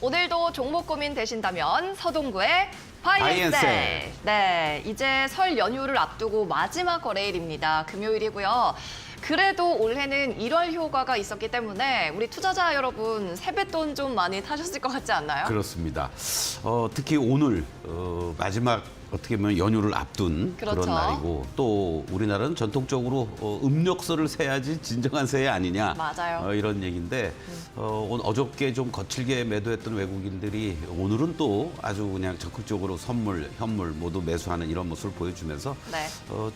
오늘도 종목 고민 되신다면 서동구의 바이앤셀. 바이앤셀. 네, 이제 설 연휴를 앞두고 마지막 거래일입니다. 금요일이고요. 그래도 올해는 1월 효과가 있었기 때문에 우리 투자자 여러분 세뱃돈 좀 많이 타셨을 것 같지 않나요? 그렇습니다. 특히 오늘 마지막 어떻게 보면 연휴를 앞둔 그렇죠. 그런 날이고 또 우리나라는 전통적으로 음력설을 세야지 진정한 새해 아니냐 맞아요. 이런 얘기인데 어저께 좀 거칠게 매도했던 외국인들이 오늘은 또 아주 그냥 적극적으로 선물, 현물 모두 매수하는 이런 모습을 보여주면서 네.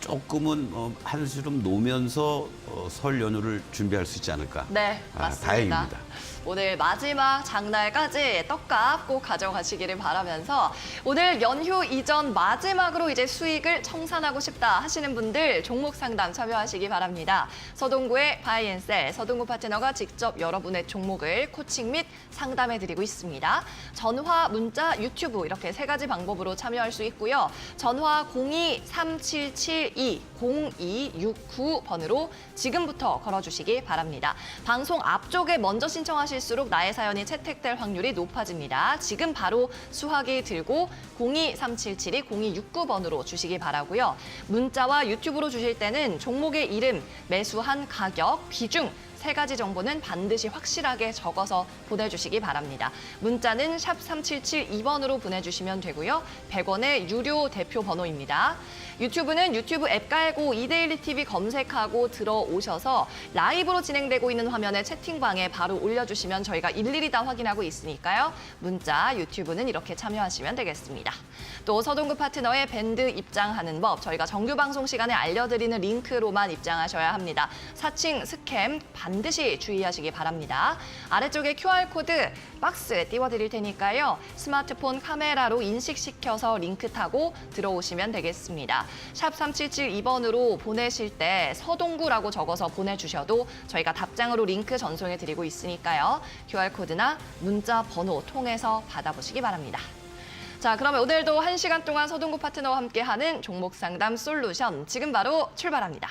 조금은 한시름 놓으면서 설 연휴를 준비할 수 있지 않을까. 네, 맞습니다. 다행입니다. 오늘 마지막 장날까지 떡값 꼭 가져가시기를 바라면서 오늘 연휴 이전 마지막으로 이제 수익을 청산하고 싶다 하시는 분들 종목 상담 참여하시기 바랍니다. 서동구의 바이앤셀, 서동구 파트너가 직접 여러분의 종목을 코칭 및 상담해드리고 있습니다. 전화, 문자, 유튜브 이렇게 세 가지 방법으로 참여할 수 있고요. 전화 02-3772-0269번으로 지금부터 걸어주시기 바랍니다. 방송 앞쪽에 먼저 신청하실수록 나의 사연이 채택될 확률이 높아집니다. 지금 바로 수화기 들고 02-3772-0269번으로 주시기 바라고요. 문자와 유튜브로 주실 때는 종목의 이름, 매수한 가격, 비중, 세 가지 정보는 반드시 확실하게 적어서 보내주시기 바랍니다. 문자는 샵 3772번으로 보내주시면 되고요. 100원의 유료 대표 번호입니다. 유튜브는 유튜브 앱 깔고 이데일리TV 검색하고 들어오셔서 라이브로 진행되고 있는 화면에 채팅방에 바로 올려주시면 저희가 일일이 다 확인하고 있으니까요. 문자, 유튜브는 이렇게 참여하시면 되겠습니다. 또 서동구 파트너의 밴드 입장하는 법, 저희가 정규 방송 시간에 알려드리는 링크로만 입장하셔야 합니다. 사칭, 스캠 반드시 주의하시기 바랍니다. 아래쪽에 QR코드 박스에 띄워드릴 테니까요. 스마트폰 카메라로 인식시켜서 링크 타고 들어오시면 되겠습니다. 샵 3772번으로 보내실 때 서동구라고 적어서 보내주셔도 저희가 답장으로 링크 전송해드리고 있으니까요. QR코드나 문자 번호 통해서 받아보시기 바랍니다. 자, 그러면 오늘도 1시간 동안 서동구 파트너와 함께하는 종목 상담 솔루션 지금 바로 출발합니다.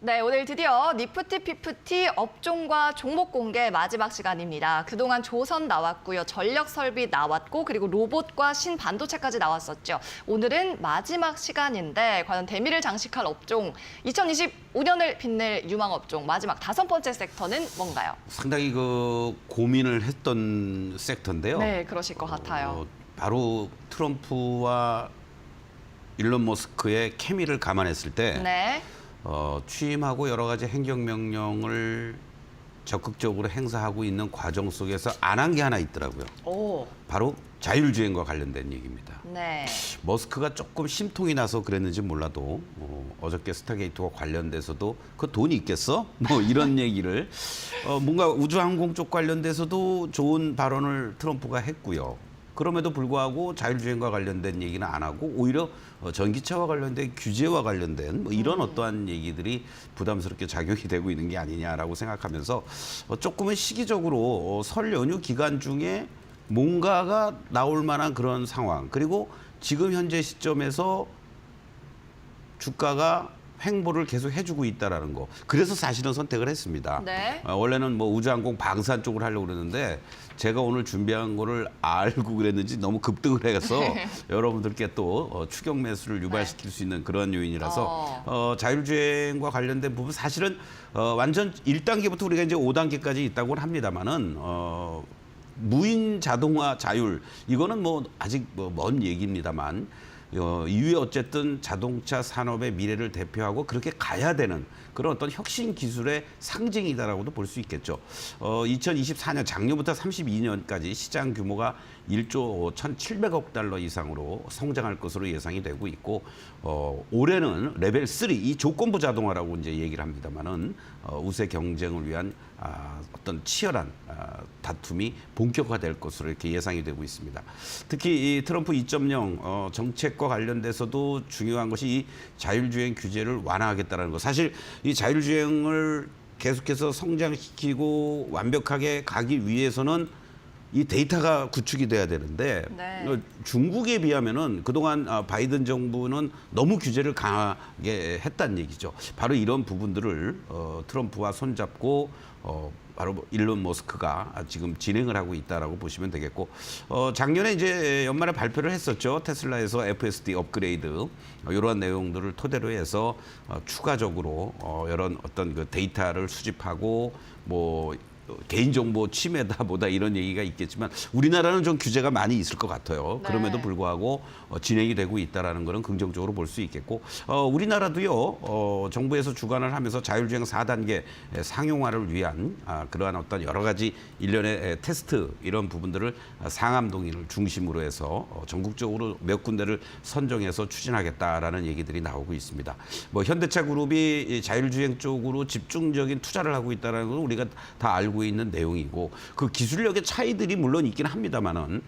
네, 오늘 드디어 니프티 피프티 업종과 종목 공개 마지막 시간입니다. 그동안 조선 나왔고요, 전력 설비 나왔고, 그리고 로봇과 신반도체까지 나왔었죠. 오늘은 마지막 시간인데 과연 대미를 장식할 업종, 2025년을 빛낼 유망 업종 마지막 5번째 섹터는 뭔가요? 상당히 고민을 했던 섹터인데요. 네, 그러실 것 같아요. 바로 트럼프와 일론 머스크의 케미를 감안했을 때 네. 취임하고 여러 가지 행정명령을 적극적으로 행사하고 있는 과정 속에서 안 한 게 하나 있더라고요. 오, 바로 자율주행과 관련된 얘기입니다. 네. 머스크가 조금 심통이 나서 그랬는지 몰라도 어저께 스타게이트와 관련돼서도 그 돈이 있겠어? 뭐 이런 얘기를 뭔가 우주항공 쪽 관련돼서도 좋은 발언을 트럼프가 했고요. 그럼에도 불구하고 자율주행과 관련된 얘기는 안 하고 오히려 전기차와 관련된 규제와 관련된 뭐 이런 어떠한 얘기들이 부담스럽게 작용이 되고 있는 게 아니냐라고 생각하면서 조금은 시기적으로 설 연휴 기간 중에 뭔가가 나올 만한 그런 상황, 그리고 지금 현재 시점에서 주가가 횡보를 계속 해주고 있다라는 거. 그래서 사실은 선택을 했습니다. 네. 원래는 뭐 우주항공 방산 쪽을 하려고 그랬는데 제가 오늘 준비한 거를 알고 그랬는지 너무 급등을 해서 여러분들께 또 추격 매수를 유발시킬 수 있는 그런 요인이라서 자율주행과 관련된 부분 사실은 완전 1단계부터 우리가 이제 5단계까지 있다고는 합니다만은 무인 자동화 자율 이거는 뭐 아직 먼 얘기입니다만 이후에 어쨌든 자동차 산업의 미래를 대표하고 그렇게 가야 되는 그런 어떤 혁신 기술의 상징이다라고도 볼 수 있겠죠. 2024년 작년부터 32년까지 시장 규모가 1조 1,700억 달러 이상으로 성장할 것으로 예상이 되고 있고 올해는 레벨 3, 이 조건부 자동화라고 이제 얘기를 합니다만은 우세 경쟁을 위한 어떤 치열한 다툼이 본격화될 것으로 이렇게 예상이 되고 있습니다. 특히 이 트럼프 2.0 정책과 관련돼서도 중요한 것이 이 자율주행 규제를 완화하겠다는 것. 사실 이 자율주행을 계속해서 성장시키고 완벽하게 가기 위해서는 이 데이터가 구축이 돼야 되는데 네. 중국에 비하면은 그동안 바이든 정부는 너무 규제를 강하게 했다는 얘기죠. 바로 이런 부분들을 트럼프와 손잡고 바로 일론 머스크가 지금 진행을 하고 있다라고 보시면 되겠고 작년에 이제 연말에 발표를 했었죠. 테슬라에서 FSD 업그레이드 이러한 내용들을 토대로 해서 추가적으로 이런 어떤 그 데이터를 수집하고 뭐 개인정보 침해다 뭐다 이런 얘기가 있겠지만 우리나라는 좀 규제가 많이 있을 것 같아요. 네. 그럼에도 불구하고 진행이 되고 있다라는 것은 긍정적으로 볼 수 있겠고 우리나라도요 정부에서 주관을 하면서 자율주행 4단계 상용화를 위한 그러한 어떤 여러 가지 일련의 테스트 이런 부분들을 상암동인을 중심으로 해서 전국적으로 몇 군데를 선정해서 추진하겠다라는 얘기들이 나오고 있습니다. 뭐 현대차 그룹이 이 자율주행 쪽으로 집중적인 투자를 하고 있다는 건 우리가 다 알고 있는 내용이고 그 기술력의 차이들이 물론 있긴 합니다만은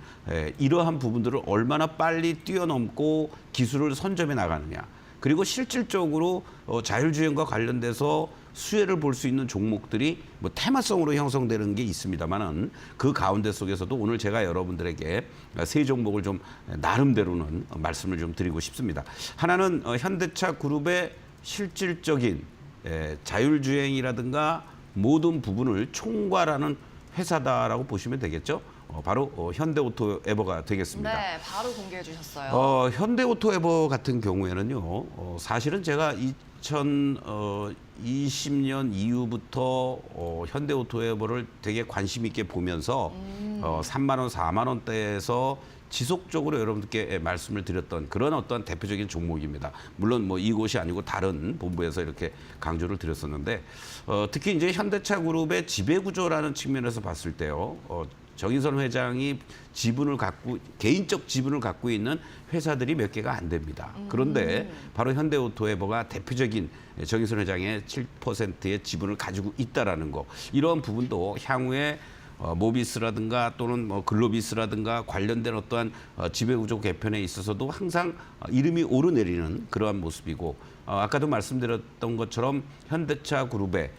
이러한 부분들을 얼마나 빨리 뛰어넘고 기술을 선점해 나가느냐 그리고 실질적으로 자율주행과 관련돼서 수혜를 볼 수 있는 종목들이 뭐 테마성으로 형성되는 게 있습니다만은 그 가운데 속에서도 오늘 제가 여러분들에게 세 종목을 좀 나름대로는 말씀을 좀 드리고 싶습니다. 하나는 현대차 그룹의 실질적인 자율주행이라든가 모든 부분을 총괄하는 회사다라고 보시면 되겠죠. 바로 현대오토에버가 되겠습니다. 네, 바로 공개해 주셨어요. 현대오토에버 같은 경우에는요, 사실은 제가 2020년 이후부터 현대오토에버를 되게 관심 있게 보면서 3만 원, 4만 원대에서 지속적으로 여러분들께 말씀을 드렸던 그런 어떤 대표적인 종목입니다. 물론 뭐 이곳이 아니고 다른 본부에서 이렇게 강조를 드렸었는데 특히 이제 현대차 그룹의 지배 구조라는 측면에서 봤을 때요. 정인선 회장이 개인적 지분을 갖고 있는 회사들이 몇 개가 안 됩니다. 그런데 바로 현대오토에버가 대표적인 정인선 회장의 7%의 지분을 가지고 있다라는 거. 이런 부분도 향후에 모비스라든가 또는 뭐 글로비스라든가 관련된 어떠한 지배구조 개편에 있어서도 항상 이름이 오르내리는 그러한 모습이고 아까도 말씀드렸던 것처럼 현대차 그룹의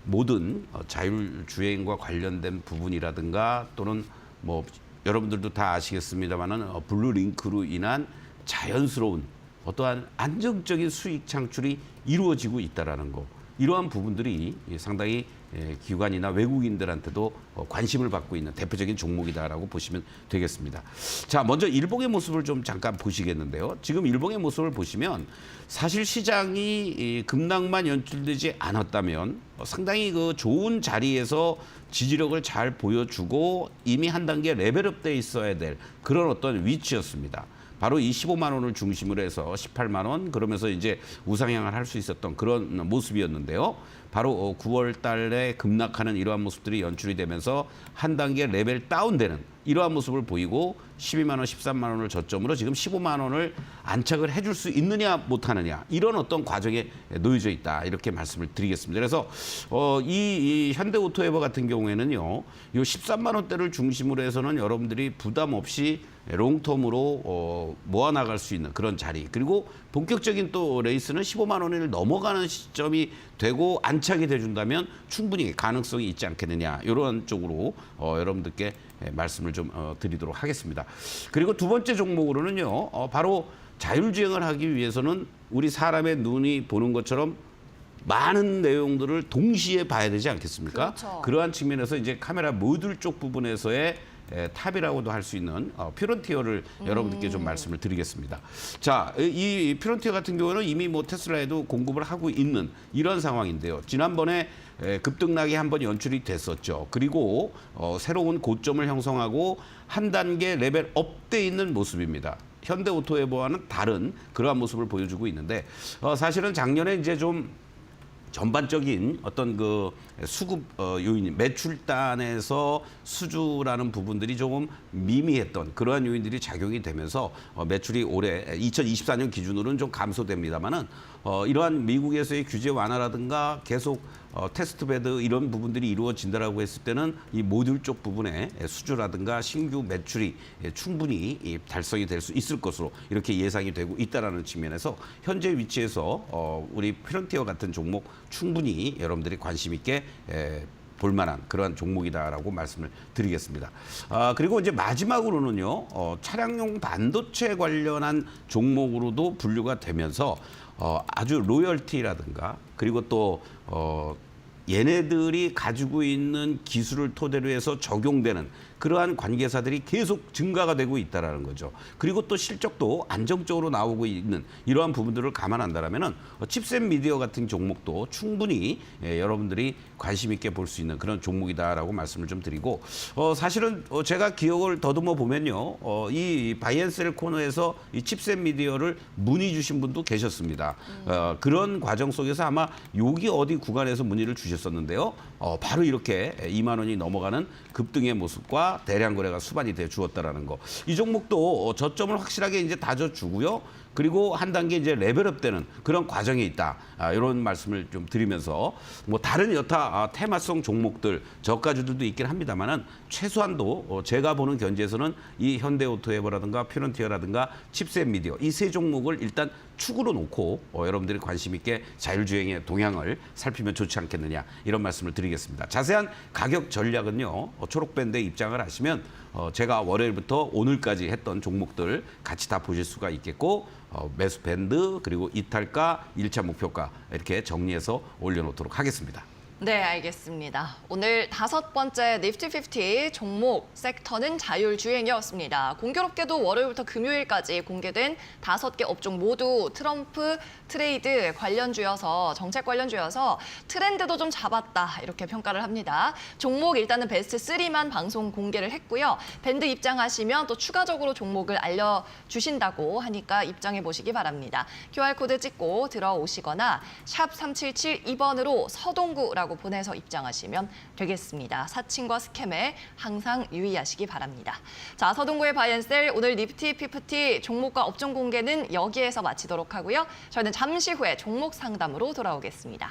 모든 자율주행과 관련된 부분이라든가 또는 뭐 여러분들도 다 아시겠습니다만은 블루링크로 인한 자연스러운 어떠한 안정적인 수익 창출이 이루어지고 있다라는 거. 이러한 부분들이 상당히 기관이나 외국인들한테도 관심을 받고 있는 대표적인 종목이다라고 보시면 되겠습니다. 자, 먼저 일봉의 모습을 좀 잠깐 보시겠는데요. 지금 일봉의 모습을 보시면 사실 시장이 급락만 연출되지 않았다면 상당히 그 좋은 자리에서 지지력을 잘 보여주고 이미 한 단계 레벨업 돼 있어야 될 그런 어떤 위치였습니다. 바로 이 15만 원을 중심으로 해서 18만 원 그러면서 이제 우상향을 할 수 있었던 그런 모습이었는데요. 바로 9월 달에 급락하는 이러한 모습들이 연출이 되면서 한 단계 레벨 다운되는 이러한 모습을 보이고 12만 원, 13만 원을 저점으로 지금 15만 원을 안착을 해줄 수 있느냐 못하느냐 이런 어떤 과정에 놓여져 있다 이렇게 말씀을 드리겠습니다. 그래서 이 현대오토에버 같은 경우에는요, 요 13만 원대를 중심으로 해서는 여러분들이 부담 없이 롱텀으로 모아나갈 수 있는 그런 자리, 그리고 본격적인 또 레이스는 15만 원을 넘어가는 시점이 되고 안착이 돼준다면 충분히 가능성이 있지 않겠느냐 이런 쪽으로 여러분들께 말씀을 좀 드리도록 하겠습니다. 그리고 두 번째 종목으로는요, 바로 자율주행을 하기 위해서는 우리 사람의 눈이 보는 것처럼 많은 내용들을 동시에 봐야 되지 않겠습니까? 그렇죠. 그러한 측면에서 이제 카메라 모듈 쪽 부분에서의 탑이라고도 할 수 있는 퓨런티어를 여러분들께 좀 말씀을 드리겠습니다. 자, 이 퓨런티어 같은 경우는 이미 뭐 테슬라에도 공급을 하고 있는 이런 상황인데요. 지난번에 급등락이 한번 연출이 됐었죠. 그리고 새로운 고점을 형성하고 한 단계 레벨 업돼 있는 모습입니다. 현대오토에버와는 다른 그러한 모습을 보여주고 있는데 사실은 작년에 이제 좀 전반적인 어떤 그 수급 요인, 매출단에서 수주라는 부분들이 조금 미미했던 그러한 요인들이 작용이 되면서 매출이 올해 2024년 기준으로는 좀 감소됩니다만은 이러한 미국에서의 규제 완화라든가 계속 테스트베드 이런 부분들이 이루어진다라고 했을 때는 이 모듈 쪽 부분에 수주라든가 신규 매출이 충분히 달성이 될 수 있을 것으로 이렇게 예상이 되고 있다라는 측면에서 현재 위치에서 우리 프론티어 같은 종목 충분히 여러분들이 관심 있게 볼만한 그러한 종목이다라고 말씀을 드리겠습니다. 그리고 이제 마지막으로는요, 차량용 반도체 관련한 종목으로도 분류가 되면서 아주 로열티라든가 그리고 또 얘네들이 가지고 있는 기술을 토대로 해서 적용되는 그러한 관계사들이 계속 증가가 되고 있다라는 거죠. 그리고 또 실적도 안정적으로 나오고 있는 이러한 부분들을 감안한다라면은 칩셋 미디어 같은 종목도 충분히 여러분들이 관심 있게 볼 수 있는 그런 종목이다라고 말씀을 좀 드리고 사실은 제가 기억을 더듬어 보면요, 이 바이앤셀 코너에서 이 칩셋 미디어를 문의 주신 분도 계셨습니다. 그런 과정 속에서 아마 여기 어디 구간에서 문의를 주셨었는데요. 바로 이렇게 2만 원이 넘어가는 급등의 모습과 대량 거래가 수반이 돼 주었다라는 거. 이 종목도 저점을 확실하게 이제 다져주고요. 그리고 한 단계 이제 레벨업되는 그런 과정에 있다. 이런 말씀을 좀 드리면서 뭐 다른 여타 테마성 종목들 저가주들도 있긴 합니다만은 최소한도 제가 보는 견지에서는 이 현대오토에버라든가 퓨런티어라든가 칩셋 미디어 이 세 종목을 일단 축으로 놓고 여러분들이 관심 있게 자율주행의 동향을 살피면 좋지 않겠느냐 이런 말씀을 드리겠습니다. 자세한 가격 전략은요, 초록밴드에 입장을 하시면 제가 월요일부터 오늘까지 했던 종목들 같이 다 보실 수가 있겠고 매수 밴드 그리고 이탈가, 1차 목표가 이렇게 정리해서 올려놓도록 하겠습니다. 네, 알겠습니다. 오늘 5번째 니프티 50 종목 섹터는 자율주행이었습니다. 공교롭게도 월요일부터 금요일까지 공개된 5개 업종 모두 트럼프 트레이드 관련주여서 정책 관련주여서 트렌드도 좀 잡았다 이렇게 평가를 합니다. 종목 일단은 베스트 3만 방송 공개를 했고요. 밴드 입장하시면 또 추가적으로 종목을 알려주신다고 하니까 입장해 보시기 바랍니다. QR코드 찍고 들어오시거나 샵 3772번으로 서동구라고 보내서 입장하시면 되겠습니다. 사칭과 스캠에 항상 유의하시기 바랍니다. 자, 서동구의 바이앤셀 오늘 니프티 50 종목과 업종 공개는 여기에서 마치도록 하고요. 저희는 잠시 후에 종목 상담으로 돌아오겠습니다.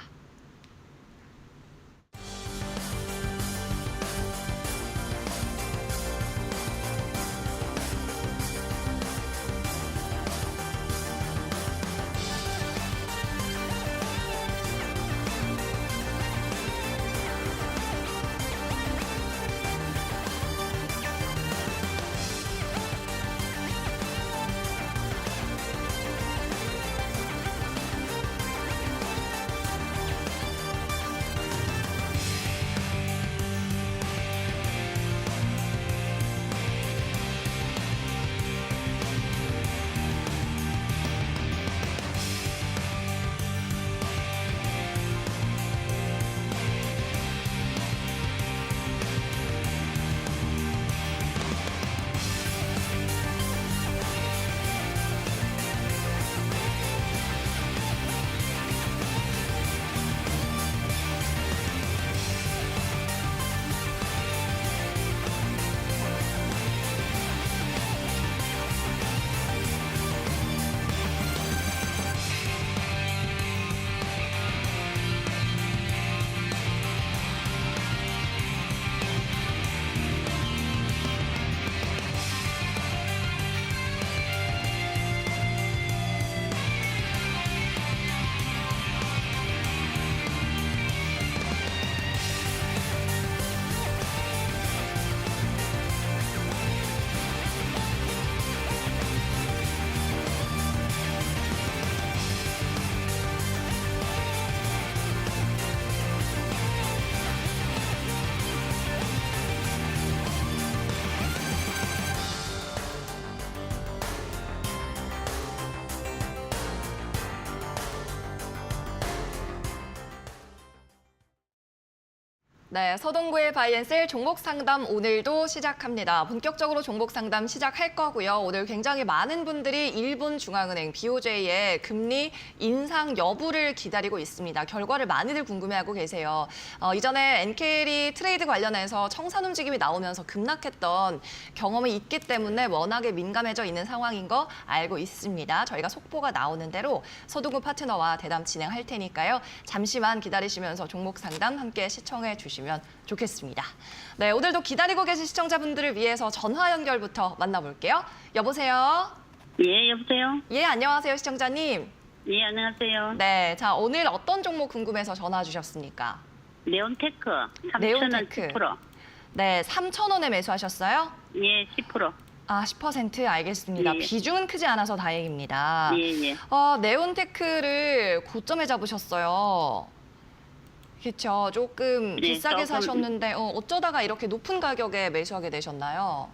네, 서동구의 바이앤셀 종목 상담 오늘도 시작합니다. 본격적으로 종목 상담 시작할 거고요. 오늘 굉장히 많은 분들이 일본중앙은행 BOJ의 금리 인상 여부를 기다리고 있습니다. 결과를 많이들 궁금해하고 계세요. 이전에 NKL이 트레이드 관련해서 청산 움직임이 나오면서 급락했던 경험이 있기 때문에 워낙에 민감해져 있는 상황인 거 알고 있습니다. 저희가 속보가 나오는 대로 서동구 파트너와 대담 진행할 테니까요. 잠시만 기다리시면서 종목 상담 함께 시청해 주시면 좋겠습니다. 네, 오늘도 기다리고 계신 시청자분들을 위해서 전화 연결부터 만나볼게요. 여보세요? 예, 여보세요? 예, 안녕하세요, 시청자님. 예, 안녕하세요. 네, 자, 오늘 어떤 종목 궁금해서 전화 주셨습니까? 네온테크 3,000원 네온테크. 10%. 네, 3,000원에 매수하셨어요? 예, 10%. 아, 10% 알겠습니다. 예. 비중은 크지 않아서 다행입니다. 예, 예. 네온테크를 고점에 잡으셨어요. 그렇죠. 조금 네, 비싸게 조금. 사셨는데 어쩌다가 이렇게 높은 가격에 매수하게 되셨나요?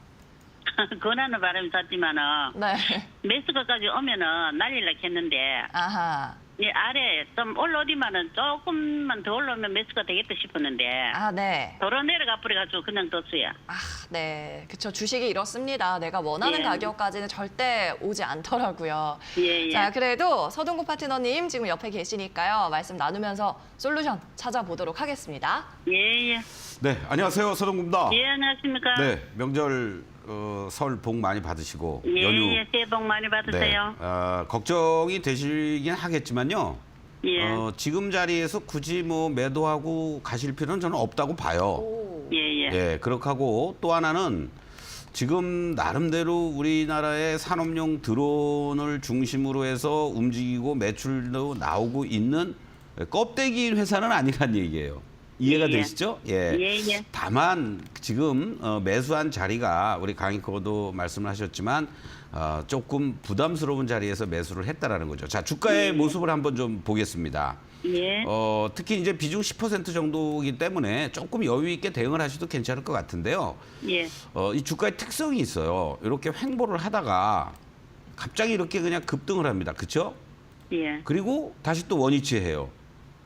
권하는 바람이 샀지만은 네. 매수가까지 오면은 날리려 했는데 아하. 이 아래 좀 올라오디만은 조금만 더 올라오면 매수가 되겠다 싶었는데 아, 네. 도로 내려가 버려가지고 그냥 뒀어요. 아, 네. 그쵸. 주식이 이렇습니다. 내가 원하는 예. 가격까지는 절대 오지 않더라고요. 예, 예. 자, 그래도 서동구 파트너님 지금 옆에 계시니까요. 말씀 나누면서 솔루션 찾아보도록 하겠습니다. 예, 예. 네, 안녕하세요. 서동구입니다. 예, 안녕하십니까? 네, 명절 설 복 많이 받으시고 예, 연휴 예, 새해 복 많이 받으세요. 걱정이 되시긴 하겠지만요. 예, 지금 자리에서 굳이 뭐 매도하고 가실 필요는 저는 없다고 봐요. 오. 예, 예. 예, 그렇게 하고 또 하나는 지금 나름대로 우리나라의 산업용 드론을 중심으로 해서 움직이고 매출도 나오고 있는 껍데기 회사는 아니란 얘기예요. 이해가 예, 예. 되시죠? 예. 예, 예. 다만 지금 매수한 자리가 우리 강익호도 말씀을 하셨지만 조금 부담스러운 자리에서 매수를 했다라는 거죠. 자, 주가의 모습을 한번 좀 보겠습니다. 예. 특히 이제 비중 10% 정도이기 때문에 조금 여유 있게 대응을 하셔도 괜찮을 것 같은데요. 예. 이 주가의 특성이 있어요. 이렇게 횡보를 하다가 갑자기 이렇게 그냥 급등을 합니다. 그렇죠? 예. 그리고 다시 또 원위치해요.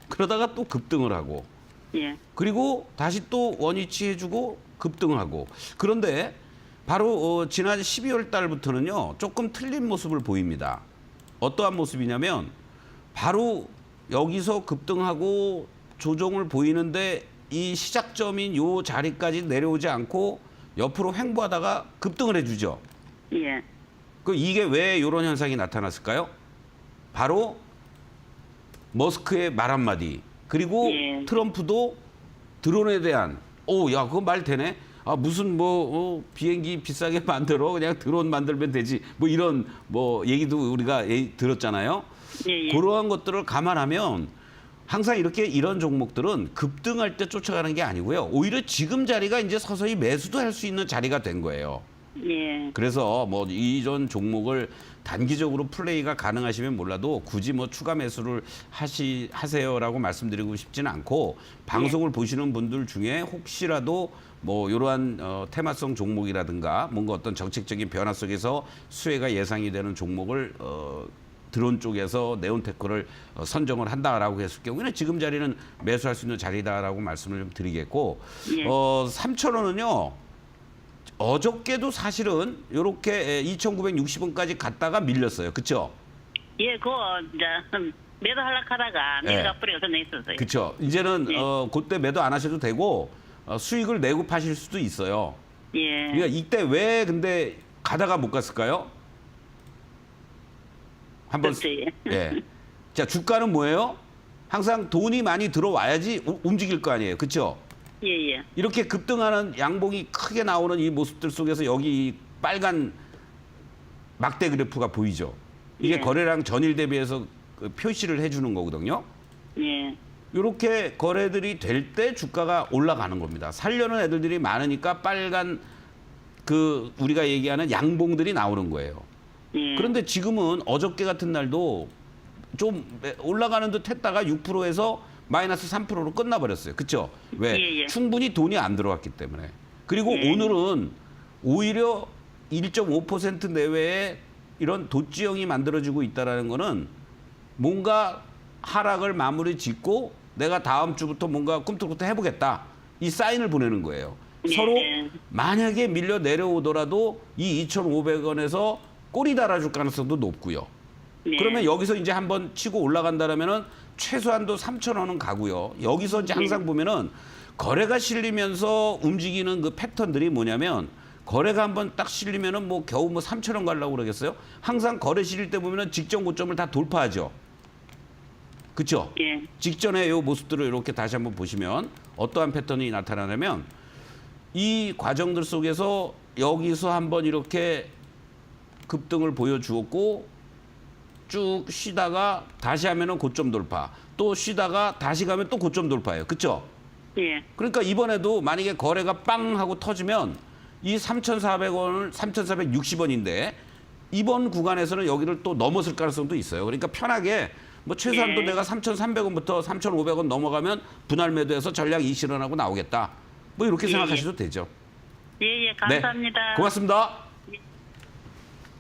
그러다가 또 급등을 하고 예. 그리고 다시 또 원위치해주고 급등을 하고 그런데 바로 지난 12월 달부터는요 조금 틀린 모습을 보입니다. 어떠한 모습이냐면 바로 여기서 급등하고 조정을 보이는데 이 시작점인 요 자리까지 내려오지 않고 옆으로 횡보하다가 급등을 해주죠. 예. 이게 왜 이런 현상이 나타났을까요? 바로 머스크의 말 한마디 그리고 예. 트럼프도 드론에 대한 야 그거 말 되네. 아 무슨 비행기 비싸게 만들어 그냥 드론 만들면 되지 뭐 이런 얘기도 우리가 들었잖아요. 예, 예. 그러한 것들을 감안하면 항상 이렇게 이런 종목들은 급등할 때 쫓아가는 게 아니고요. 오히려 지금 자리가 이제 서서히 매수도 할 수 있는 자리가 된 거예요. 예. 그래서 이전 종목을 단기적으로 플레이가 가능하시면 몰라도 굳이 추가 매수를 하세요라고 말씀드리고 싶지는 않고 방송을 보시는 분들 중에 혹시라도 이러한 테마성 종목이라든가 뭔가 어떤 정책적인 변화 속에서 수혜가 예상이 되는 종목을 드론 쪽에서 네온테크를 선정을 한다라고 했을 경우에는 지금 자리는 매수할 수 있는 자리다라고 말씀을 좀 드리겠고 예. 3,000원은요. 어저께도 사실은 이렇게 2,960원까지 갔다가 밀렸어요. 그렇죠? 예, 그거 이제 매도 하려고 하다가 네. 내려가 버려서 냈었어요. 그렇죠. 이제는 네. 그때 매도 안 하셔도 되고 수익을 내고 파실 수도 있어요. 예. 그러니까 이때 왜 근데 가다가 못 갔을까요? 한번 그렇죠, 예. 예. 자, 주가는 뭐예요? 항상 돈이 많이 들어와야지 움직일 거 아니에요. 그렇죠? 예, 예. 이렇게 급등하는 양봉이 크게 나오는 이 모습들 속에서 여기 이 빨간 막대 그래프가 보이죠. 이게 예. 거래량 전일 대비해서 그 표시를 해주는 거거든요. 예. 이렇게 거래들이 될 때 주가가 올라가는 겁니다. 살려는 애들이 많으니까 빨간 우리가 얘기하는 양봉들이 나오는 거예요. 예. 그런데 지금은 어저께 같은 날도 좀 올라가는 듯 했다가 6%에서 마이너스 3%로 끝나버렸어요. 그렇죠? 왜? 예, 예. 충분히 돈이 안 들어왔기 때문에. 그리고 예. 오늘은 오히려 1.5% 내외의 이런 돛지형이 만들어지고 있다는 거는 뭔가 하락을 마무리 짓고 내가 다음 주부터 뭔가 꿈틀꿈틀 해보겠다. 이 사인을 보내는 거예요. 네. 서로 만약에 밀려 내려오더라도 이 2,500원에서 꼬리 달아줄 가능성도 높고요. 네. 그러면 여기서 이제 한번 치고 올라간다라면은 최소한도 3,000원은 가고요. 여기서 이제 항상 보면은 거래가 실리면서 움직이는 그 패턴들이 뭐냐면 거래가 한번 딱 실리면은 뭐 겨우 뭐 3,000원 가려고 그러겠어요? 항상 거래 실릴 때 보면은 직전 고점을 다 돌파하죠. 그렇죠? 예. 직전에 요 모습들을 이렇게 다시 한번 보시면 어떠한 패턴이 나타나냐면 이 과정들 속에서 여기서 한번 이렇게 급등을 보여주었고 쭉 쉬다가 다시 하면은 고점 돌파. 또 쉬다가 다시 가면 또 고점 돌파예요. 그렇죠? 예. 그러니까 이번에도 만약에 거래가 빵 하고 터지면 이 3,400원을 3,460원인데 이번 구간에서는 여기를 또 넘어설 가능성도 있어요. 그러니까 편하게 뭐 최소한도 네. 내가 3,300원부터 3,500원 넘어가면 분할 매도해서 전략 이실현하고 나오겠다. 뭐 이렇게 예, 생각하셔도 되죠. 예, 예, 감사합니다. 네. 고맙습니다.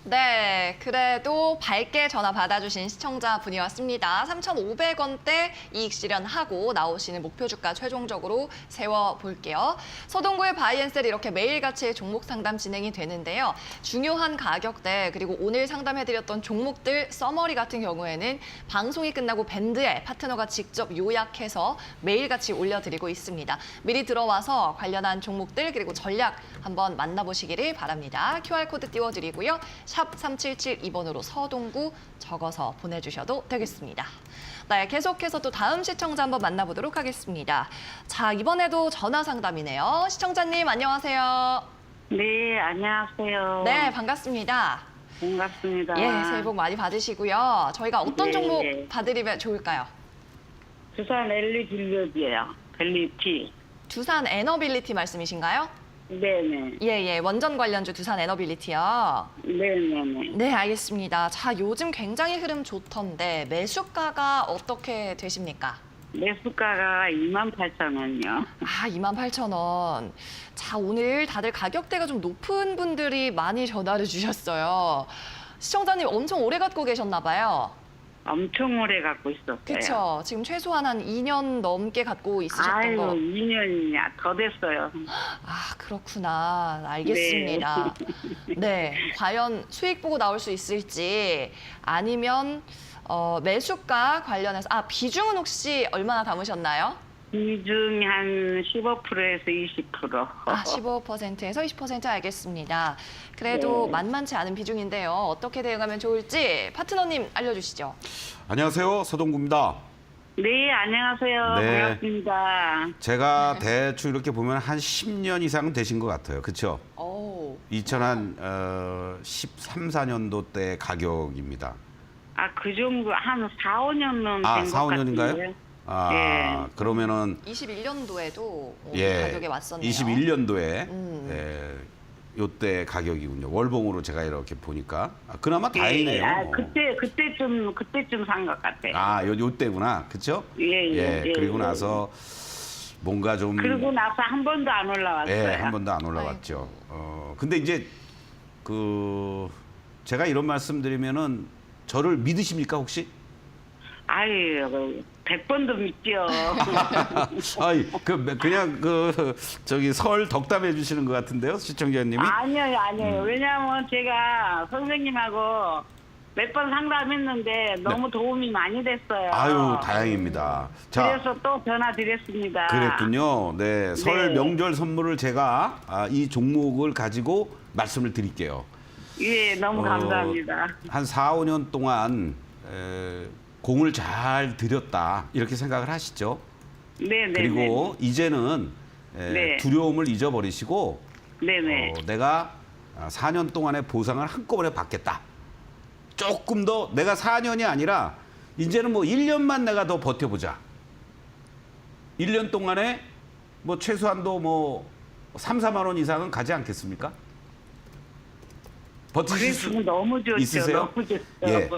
네, 그래도 밝게 전화 받아주신 시청자분이었습니다. 3,500원대 이익 실현하고 나오시는 목표 주가 최종적으로 세워볼게요. 서동구의 바이앤셀 이렇게 매일같이 종목 상담 진행이 되는데요. 중요한 가격대 그리고 오늘 상담해드렸던 종목들 서머리 같은 경우에는 방송이 끝나고 밴드에 파트너가 직접 요약해서 매일같이 올려드리고 있습니다. 미리 들어와서 관련한 종목들 그리고 전략 한번 만나보시기를 바랍니다. QR코드 띄워드리고요. 샵 3772번으로 서동구 적어서 보내주셔도 되겠습니다. 네, 계속해서 또 다음 시청자 한번 만나보도록 하겠습니다. 자, 이번에도 전화 상담이네요. 시청자님 안녕하세요. 네, 안녕하세요. 네, 반갑습니다. 반갑습니다. 예, 새해 복 많이 받으시고요. 저희가 어떤 네, 종목 네. 봐드리면 좋을까요? 부산 엘리 딜리업이에요. 벨리티. 두산 에너빌리티 말씀이신가요? 네네. 예, 원전 관련주 두산 에너빌리티요. 네네네. 네, 알겠습니다. 자, 요즘 굉장히 흐름 좋던데 매수가가 어떻게 되십니까? 매수가가 28,000원이요. 아, 28,000원. 자, 오늘 다들 가격대가 좀 높은 분들이 많이 전화를 주셨어요. 시청자님 엄청 오래 갖고 계셨나 봐요. 엄청 오래 갖고 있었어요. 그렇죠. 지금 최소한 한 2년 넘게 갖고 있으셨던 아유, 거. 2년이냐. 더 됐어요. 아, 그렇구나. 알겠습니다. 네. 과연 수익 보고 나올 수 있을지 아니면 매수가 관련해서 비중은 혹시 얼마나 담으셨나요? 비중이 한 15%에서 20%. 15%에서 20% 알겠습니다. 그래도 네. 만만치 않은 비중인데요. 어떻게 대응하면 좋을지 파트너님 알려주시죠. 안녕하세요. 서동구입니다. 네, 안녕하세요. 네. 반갑습니다. 제가 대충 이렇게 보면 한 10년 이상은 되신 것 같아요. 그렇죠? 오, 2013, 14년도 때 가격입니다. 그 정도 한 4, 5년은 아, 된 것 4, 5년인가요? 같은데요. 예. 그러면은 21년도에도 예, 가격에 왔었네요. 21년도에 요때 가격이군요. 월봉으로 제가 이렇게 보니까 그나마 다행이네요. 그때쯤 산 것 같아요. 요때구나. 그렇죠? 예. 그리고 나서 뭔가 좀 그리고 나서 한 번도 안 올라왔어요. 한 번도 안 올라왔죠. 근데 이제 제가 이런 말씀드리면은 저를 믿으십니까 혹시? 아유, 100번도 믿죠. 아이, 그냥 저기 설 덕담해 주시는 것 같은데요, 시청자님이? 아니에요. 왜냐하면 제가 선생님하고 몇 번 상담했는데 너무 도움이 많이 됐어요. 아유, 다행입니다. 자, 그래서 또 전화 드렸습니다. 그랬군요. 네, 설 네. 명절 선물을 제가 이 종목을 가지고 말씀을 드릴게요. 예, 너무 감사합니다. 한 4, 5년 동안 공을 잘 들였다 이렇게 생각을 하시죠. 네네. 그리고 이제는 네. 두려움을 잊어버리시고 네네. 내가 4년 동안의 보상을 한꺼번에 받겠다. 조금 더 내가 4년이 아니라 이제는 뭐 1년만 내가 더 버텨보자. 1년 동안에 뭐 최소한도 뭐 3, 4만 원 이상은 가지 않겠습니까? 버티실 수 그랬으면 너무 좋죠. 있으세요? 너무 좋죠. 예.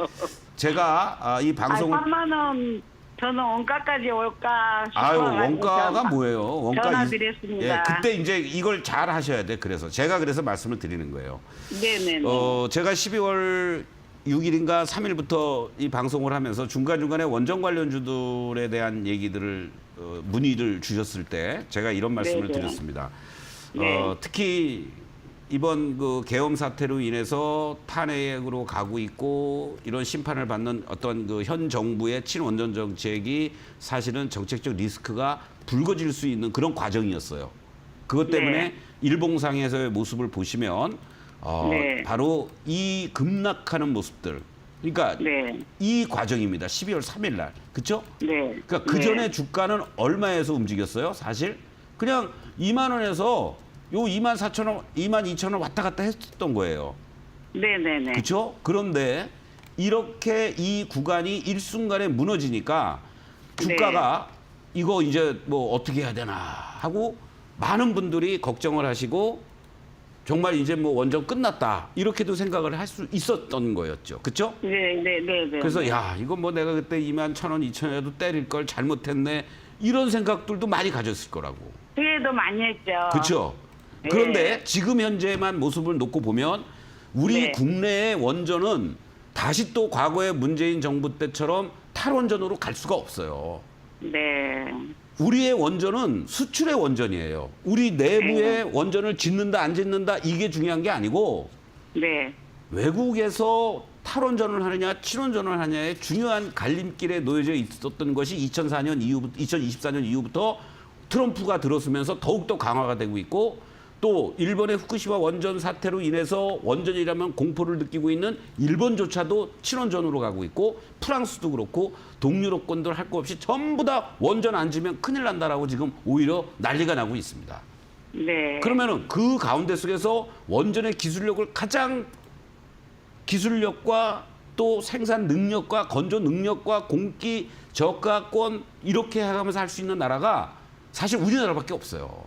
제가 이 방송을 3만 원 저는 원가까지 올까 싶어요. 아유, 원가가 뭐예요? 원가 전화드렸습니다. 예, 그때 이제 이걸 잘 하셔야 돼. 제가 그래서 말씀을 드리는 거예요. 네네네. 제가 12월 6일인가 3일부터 이 방송을 하면서 중간중간에 원전 관련주들에 대한 얘기들을 문의를 주셨을 때 제가 이런 말씀을 네, 네. 드렸습니다. 네. 특히 이번 그 계엄 사태로 인해서 탄핵으로 가고 있고 이런 심판을 받는 어떤 그 현 정부의 친원전 정책이 사실은 정책적 리스크가 불거질 수 있는 그런 과정이었어요. 그것 때문에 네. 일봉상에서의 모습을 보시면 네. 바로 이 급락하는 모습들. 그러니까 네. 이 과정입니다. 12월 3일 날. 그렇죠? 네. 그러니까 그 전에 네. 주가는 얼마에서 움직였어요? 사실 그냥 2만 원에서 요 2만 4천 원, 2만 2천 원 왔다 갔다 했었던 거예요. 네네네. 그렇죠? 그런데 이렇게 이 구간이 일순간에 무너지니까 주가가 이거 이제 뭐 어떻게 해야 되나 하고 많은 분들이 걱정을 하시고 정말 이제 뭐 원전 끝났다 이렇게도 생각을 할 수 있었던 거였죠. 그렇죠? 네네네. 그래서 야 이거 뭐 내가 그때 2만 1,000원, 2,000원에도 때릴 걸 잘못했네 이런 생각들도 많이 가졌을 거라고. 후회도 많이 했죠. 그렇죠. 네. 그런데 지금 현재만 모습을 놓고 보면 우리 네. 국내의 원전은 다시 또 과거의 문재인 정부 때처럼 탈원전으로 갈 수가 없어요. 네. 우리의 원전은 수출의 원전이에요. 우리 내부의 원전을 짓는다 안 짓는다 이게 중요한 게 아니고 네. 외국에서 탈원전을 하느냐 친원전을 하느냐의 중요한 갈림길에 놓여져 있었던 것이 2004년 이후부터 2024년 이후부터 트럼프가 들어서면서 더욱더 강화가 되고 있고 또 일본의 후쿠시마 원전 사태로 인해서 원전이라면 공포를 느끼고 있는 일본조차도 친원전으로 가고 있고 프랑스도 그렇고 동유럽권들 할 거 없이 전부 다 원전 안 지면 큰일 난다라고 지금 오히려 난리가 나고 있습니다. 네. 그러면은 그 가운데 속에서 원전의 기술력을 가장 기술력과 또 생산 능력과 건조 능력과 공기 저가권 이렇게 해가면서 할 수 있는 나라가 사실 우리나라밖에 없어요.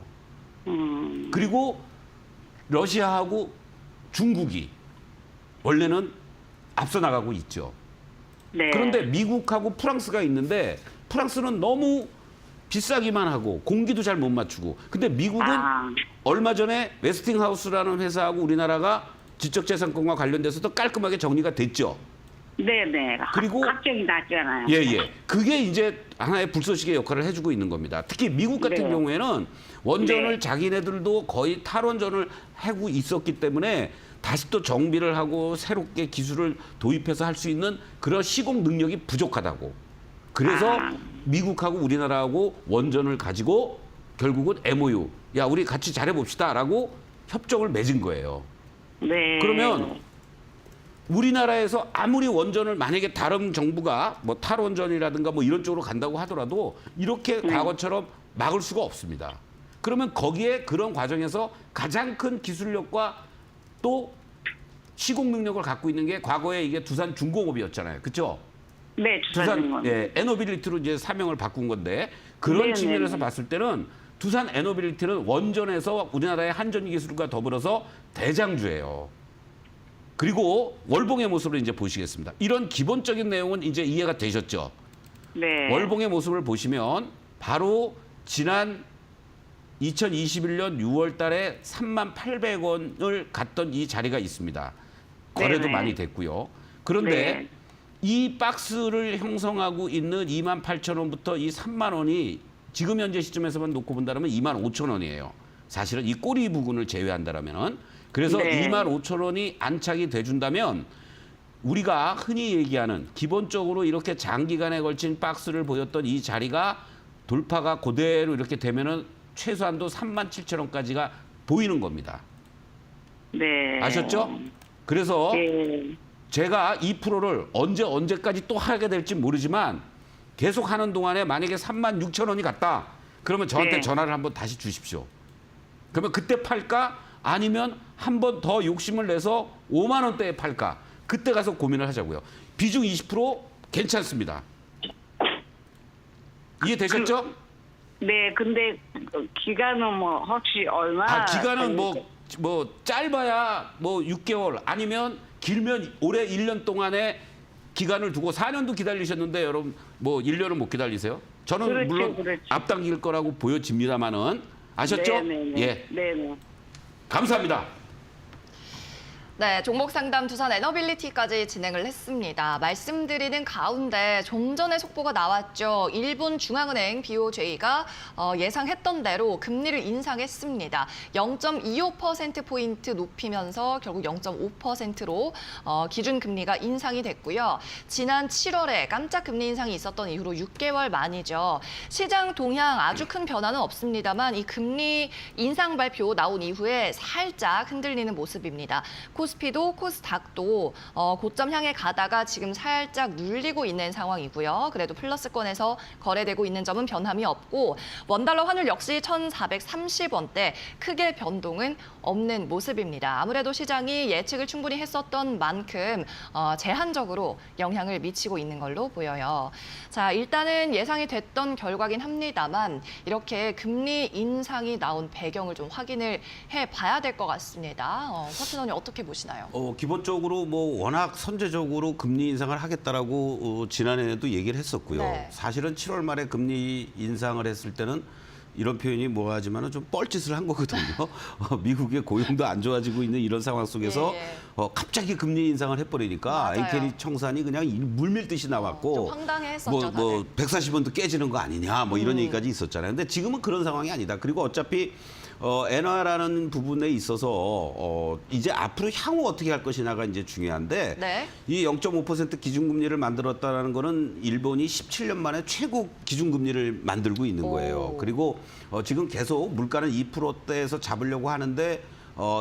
그리고 러시아하고 중국이 원래는 앞서 나가고 있죠. 네. 그런데 미국하고 프랑스가 있는데 프랑스는 너무 비싸기만 하고 공기도 잘 못 맞추고 근데 미국은 아. 얼마 전에 웨스팅하우스라는 회사하고 우리나라가 지적재산권과 관련돼서도 깔끔하게 정리가 됐죠. 네네. 그리고- 확정이 났잖아요. 예. 그게 이제 하나의 불쏘시개 역할을 해주고 있는 겁니다. 특히 미국 같은 네. 경우에는 원전을 네. 자기네들도 거의 탈원전을 하고 있었기 때문에 다시 또 정비를 하고 새롭게 기술을 도입해서 할 수 있는 그런 시공 능력이 부족하다고. 그래서 아. 미국하고 우리나라하고 원전을 가지고 결국은 MOU, 야 우리 같이 잘해봅시다라고 협정을 맺은 거예요. 네. 그러면 우리나라에서 아무리 원전을 만약에 다른 정부가 뭐 탈원전이라든가 뭐 이런 쪽으로 간다고 하더라도 이렇게 과거처럼 막을 수가 없습니다. 그러면 거기에 그런 과정에서 가장 큰 기술력과 또 시공 능력을 갖고 있는 게 과거에 이게 두산 중공업이었잖아요. 그렇죠? 네, 두산 에너빌리티로 이제 사명을 바꾼 건데 그런 네네네. 측면에서 봤을 때는 두산 에너빌리티는 원전에서 우리나라의 한전 기술과 더불어서 대장주예요. 그리고 월봉의 모습을 이제 보시겠습니다. 이런 기본적인 내용은 이제 이해가 되셨죠? 네. 월봉의 모습을 보시면 바로 지난 2021년 6월 달에 38,800원을 갔던 이 자리가 있습니다. 거래도 네네. 많이 됐고요. 그런데 네. 이 박스를 형성하고 있는 28,000원부터 이 3만 원이 지금 현재 시점에서만 놓고 본다면 25,000원이에요. 사실은 이 꼬리 부분을 제외한다면은 그래서 네. 25,000원이 안착이 돼준다면 우리가 흔히 얘기하는 기본적으로 이렇게 장기간에 걸친 박스를 보였던 이 자리가 돌파가 그대로 이렇게 되면은 최소한도 37,000원까지가 보이는 겁니다. 네. 아셨죠? 그래서 네. 제가 2%를 언제까지 또 하게 될지 모르지만 계속 하는 동안에 만약에 36,000원이 갔다. 그러면 저한테 네. 전화를 한번 다시 주십시오. 그러면 그때 팔까? 아니면 한 번 더 욕심을 내서 5만 원대에 팔까? 그때 가서 고민을 하자고요. 비중 20% 괜찮습니다. 이해되셨죠? 네, 근데 기간은 뭐 혹시 얼마? 기간은 뭐 짧아야 뭐 6개월 아니면 길면 올해 1년 동안의 기간을 두고 4년도 기다리셨는데 여러분 뭐 1년은 못 기다리세요? 저는 그렇죠, 물론 그렇죠. 앞당길 거라고 보여집니다만은 아셨죠? 네네. 예, 네네. 감사합니다. 네, 종목 상담 두산 에너빌리티까지 진행을 했습니다. 말씀드리는 가운데 좀 전에 속보가 나왔죠. 일본 중앙은행 BOJ가 예상했던 대로 금리를 인상했습니다. 0.25%포인트 높이면서 결국 0.5%로 기준금리가 인상이 됐고요. 지난 7월에 깜짝 금리 인상이 있었던 이후로 6개월 만이죠. 시장 동향 아주 큰 변화는 없습니다만 이 금리 인상 발표 나온 이후에 살짝 흔들리는 모습입니다. 코스피도 코스닥도 고점 향해 가다가 지금 살짝 눌리고 있는 상황이고요. 그래도 플러스권에서 거래되고 있는 점은 변함이 없고 원달러 환율 역시 1,430원대 크게 변동은 없는 모습입니다. 아무래도 시장이 예측을 충분히 했었던 만큼 제한적으로 영향을 미치고 있는 걸로 보여요. 자, 일단은 예상이 됐던 결과긴 합니다만 이렇게 금리 인상이 나온 배경을 좀 확인을 해봐야 될 것 같습니다. 파트너님 어떻게 보시나요? 기본적으로 뭐 워낙 선제적으로 금리 인상을 하겠다라고 지난해에도 얘기를 했었고요. 네. 사실은 7월 말에 금리 인상을 했을 때는 이런 표현이 뭐하지만은 좀 뻘짓을 한 거거든요. 미국의 고용도 안 좋아지고 있는 이런 상황 속에서 예. 갑자기 금리 인상을 해버리니까 맞아요. 엔캐리 청산이 그냥 물밀듯이 나왔고 좀 황당해했었죠, 뭐 다들. 140원도 깨지는 거 아니냐 뭐 이런 얘기까지 있었잖아요. 근데 지금은 그런 상황이 아니다. 그리고 어차피 엔화라는 부분에 있어서 이제 앞으로 향후 어떻게 할 것이냐가 이제 중요한데 네. 이 0.5% 기준금리를 만들었다는 거는 일본이 17년 만에 최고 기준금리를 만들고 있는 거예요. 오. 그리고 지금 계속 물가는 2%대에서 잡으려고 하는데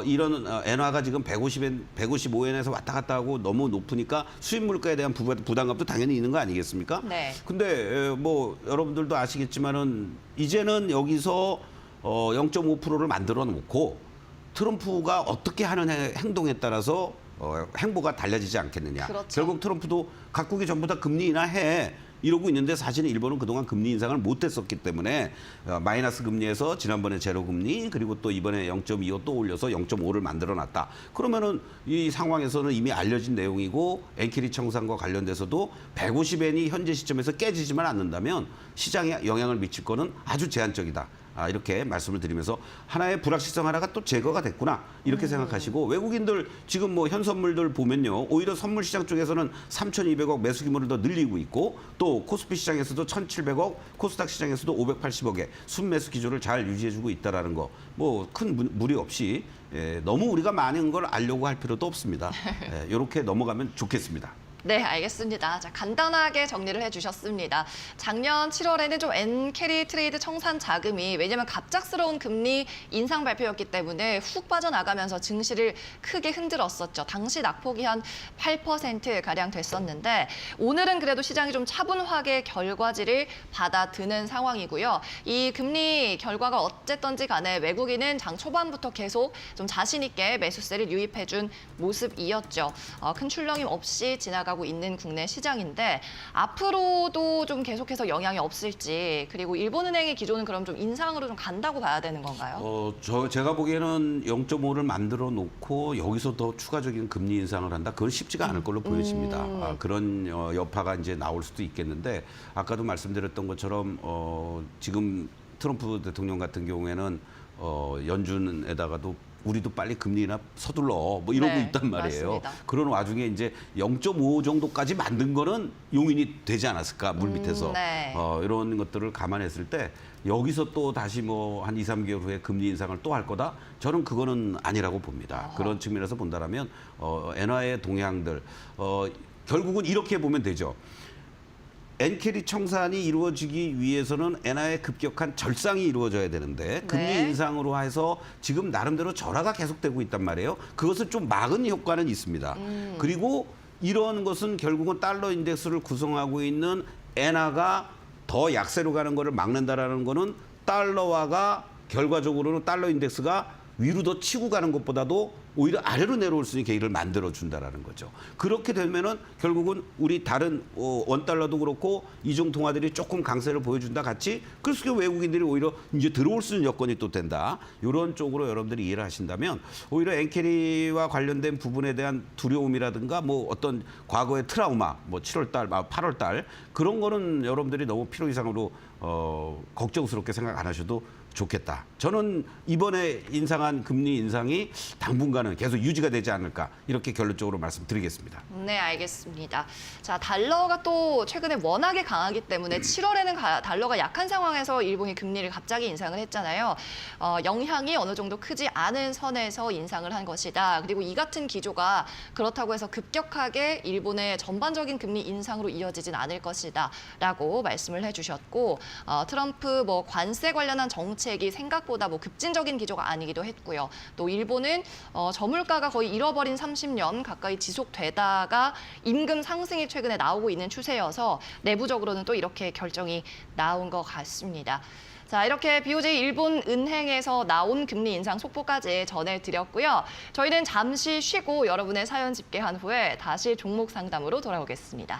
이런 엔화가 지금 150엔, 155엔에서 왔다 갔다 하고 너무 높으니까 수입 물가에 대한 부담감도 당연히 있는 거 아니겠습니까? 네. 근데 뭐 여러분들도 아시겠지만은 이제는 여기서 0.5%를 만들어 놓고 트럼프가 어떻게 하는 행동에 따라서 행보가 달라지지 않겠느냐. 그렇죠. 결국 트럼프도 각국이 전부 다 금리 인하해 이러고 있는데 사실은 일본은 그동안 금리 인상을 못했었기 때문에 마이너스 금리에서 지난번에 제로 금리 그리고 또 이번에 0.25 또 올려서 0.5를 만들어놨다. 그러면은 이 상황에서는 이미 알려진 내용이고 엔캐리 청산과 관련돼서도 150엔이 현재 시점에서 깨지지만 않는다면 시장에 영향을 미칠 거는 아주 제한적이다. 이렇게 말씀을 드리면서 하나의 불확실성 하나가 또 제거가 됐구나 이렇게 생각하시고 외국인들 지금 뭐 현 선물들 보면요 오히려 선물 시장 쪽에서는 3,200억 매수 규모를 더 늘리고 있고 또 코스피 시장에서도 1,700억 코스닥 시장에서도 580억의 순매수 기조를 잘 유지해주고 있다라는 거 뭐 큰 무리 없이 너무 우리가 많은 걸 알려고 할 필요도 없습니다. 이렇게 넘어가면 좋겠습니다. 네, 알겠습니다. 자, 간단하게 정리를 해주셨습니다. 작년 7월에는 좀 엔캐리 트레이드 청산 자금이 왜냐하면 갑작스러운 금리 인상 발표였기 때문에 훅 빠져나가면서 증시를 크게 흔들었었죠. 당시 낙폭이 한 8%가량 됐었는데 오늘은 그래도 시장이 좀 차분하게 결과지를 받아드는 상황이고요. 이 금리 결과가 어쨌든지 간에 외국인은 장 초반부터 계속 좀 자신 있게 매수세를 유입해준 모습이었죠. 큰 출렁임 없이 지나가고 있는 국내 시장인데 앞으로도 좀 계속해서 영향이 없을지 그리고 일본은행의 기조는 그럼 좀 인상으로 좀 간다고 봐야 되는 건가요? 제가 보기에는 0.5를 만들어 놓고 여기서 더 추가적인 금리 인상을 한다. 그건 쉽지가 않을 걸로 보여집니다. 그런 여파가 이제 나올 수도 있겠는데 아까도 말씀드렸던 것처럼 지금 트럼프 대통령 같은 경우에는 연준에다가도 우리도 빨리 금리나 서둘러 뭐 이러고 네, 있단 말이에요. 맞습니다. 그런 와중에 이제 0.5 정도까지 만든 거는 용인이 되지 않았을까 물 밑에서 네. 이런 것들을 감안했을 때 여기서 또 다시 뭐 한 2, 3개월 후에 금리 인상을 또 할 거다? 저는 그거는 아니라고 봅니다. 그런 측면에서 본다면 엔화의 동향들 결국은 이렇게 보면 되죠. 엔캐리 청산이 이루어지기 위해서는 엔화의 급격한 절상이 이루어져야 되는데 금리 네. 인상으로 해서 지금 나름대로 절하가 계속되고 있단 말이에요. 그것을 좀 막은 효과는 있습니다. 그리고 이런 것은 결국은 달러 인덱스를 구성하고 있는 엔화가 더 약세로 가는 것을 막는다라는 거는 달러화가 결과적으로는 달러 인덱스가 위로 더 치고 가는 것보다도 오히려 아래로 내려올 수 있는 계기를 만들어준다라는 거죠. 그렇게 되면은 결국은 우리 다른 원달러도 그렇고 이중 통화들이 조금 강세를 보여준다 같이 그래서 외국인들이 오히려 이제 들어올 수 있는 여건이 또 된다. 이런 쪽으로 여러분들이 이해를 하신다면 오히려 엔캐리와 관련된 부분에 대한 두려움이라든가 뭐 어떤 과거의 트라우마, 뭐 7월달, 8월달 그런 거는 여러분들이 너무 필요 이상으로 걱정스럽게 생각 안 하셔도 좋겠다. 저는 이번에 인상한 금리 인상이 당분간은 계속 유지가 되지 않을까 이렇게 결론적으로 말씀드리겠습니다. 네, 알겠습니다. 자, 달러가 또 최근에 워낙에 강하기 때문에 7월에는 달러가 약한 상황에서 일본이 금리를 갑자기 인상을 했잖아요. 영향이 어느 정도 크지 않은 선에서 인상을 한 것이다. 그리고 이 같은 기조가 그렇다고 해서 급격하게 일본의 전반적인 금리 인상으로 이어지진 않을 것이다 라고 말씀을 해주셨고, 트럼프 뭐 관세 관련한 정책이 생각보다 뭐 급진적인 기조가 아니기도 했고요. 또 일본은 저물가가 거의 잃어버린 30년 가까이 지속되다가 임금 상승이 최근에 나오고 있는 추세여서 내부적으로는 또 이렇게 결정이 나온 것 같습니다. 자, 이렇게 BOJ 일본 은행에서 나온 금리 인상 속보까지 전해드렸고요. 저희는 잠시 쉬고 여러분의 사연 집계한 후에 다시 종목 상담으로 돌아오겠습니다.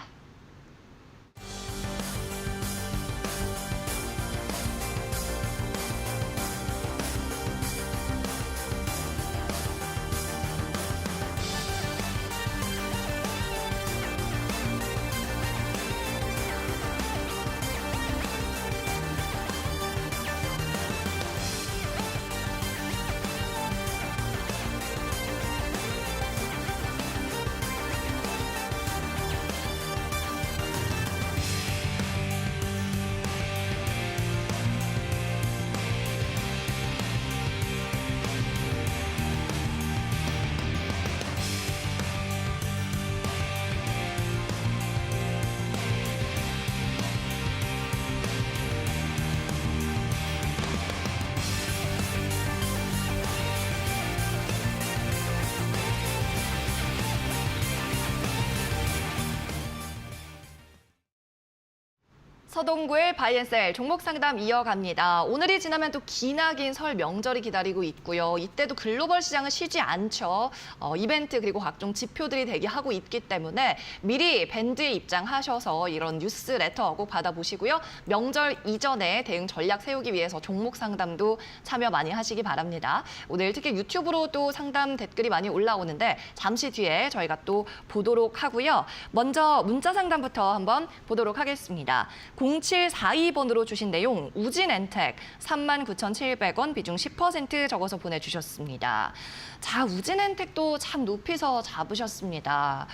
서동구의 바이앤셀 종목 상담 이어갑니다. 오늘이 지나면 또 기나긴 설 명절이 기다리고 있고요. 이때도 글로벌 시장은 쉬지 않죠. 이벤트 그리고 각종 지표들이 대기하고 있기 때문에 미리 밴드에 입장하셔서 이런 뉴스 레터 꼭 받아보시고요. 명절 이전에 대응 전략 세우기 위해서 종목 상담도 참여 많이 하시기 바랍니다. 오늘 특히 유튜브로 또 상담 댓글이 많이 올라오는데 잠시 뒤에 저희가 또 보도록 하고요. 먼저 문자 상담부터 한번 보도록 하겠습니다. 0742번으로 주신 내용 우진엔텍 39,700원 비중 10% 적어서 보내주셨습니다. 자, 우진엔텍도 참 높이서 잡으셨습니다.